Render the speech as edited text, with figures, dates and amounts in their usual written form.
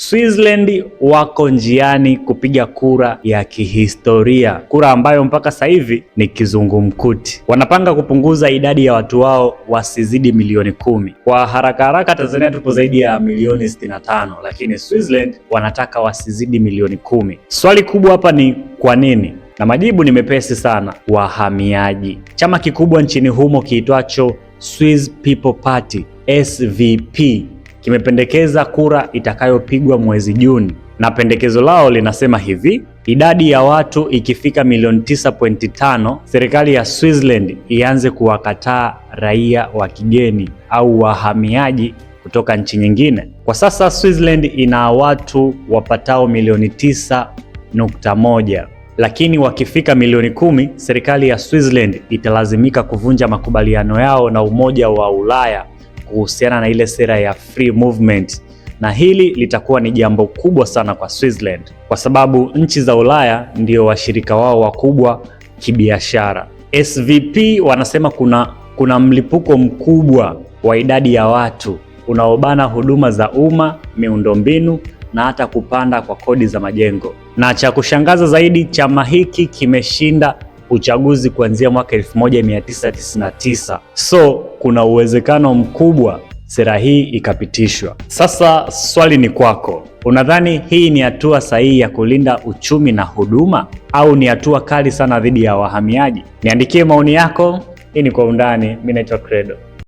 Switzerland wako njiani kupiga kura ya kihistoria, kura ambayo mpaka sasa hivi ni kizungumkuti. Wanapanga kupunguza idadi ya watu wao wasizidi milioni 10. Kwa haraka haraka, Tanzania tupo zaidi ya milioni 65, lakini Switzerland wanataka wasizidi milioni 10. Swali kubwa hapa ni kwa nini? Na majibu ni mepesi sana: wahamiaji. Chama kikubwa nchini humo kiitwacho Swiss People Party SVP kimependekeza kura itakayopigwa mwezi Juni, na pendekezo lao linasema hivi: idadi ya watu ikifika milioni 9.5, serikali ya Switzerland ianze kuwakataa raia wa kigeni au wahamiaji kutoka nchi nyingine. Kwa sasa Switzerland ina watu wapatao milioni 9.1, lakini wakifika milioni 10, serikali ya Switzerland italazimika kuvunja makubaliano yao na Umoja wa Ulaya kuhusiana na ile sera ya free movement, na hili litakuwa ni jambo kubwa sana kwa Switzerland kwa sababu nchi za Ulaya ndio washirika wao wakubwa kibiashara. SVP wanasema kuna mlipuko mkubwa wa idadi ya watu unaobana huduma za umma, miundombinu na hata kupanda kwa kodi za majengo. Na cha kushangaza zaidi, chama hiki kimeshinda uchaguzi kuanzia mwaka 1999. So kuna uwezekano mkubwa sera hii ikapitishwa. Sasa swali ni kwako. Unadhani hii ni hatua sahihi ya kulinda uchumi na huduma, au ni hatua kali sana dhidi ya wahamiaji? Niandikie maoni yako. Hii ni Kwa Undani. Mimi naitwa Credo.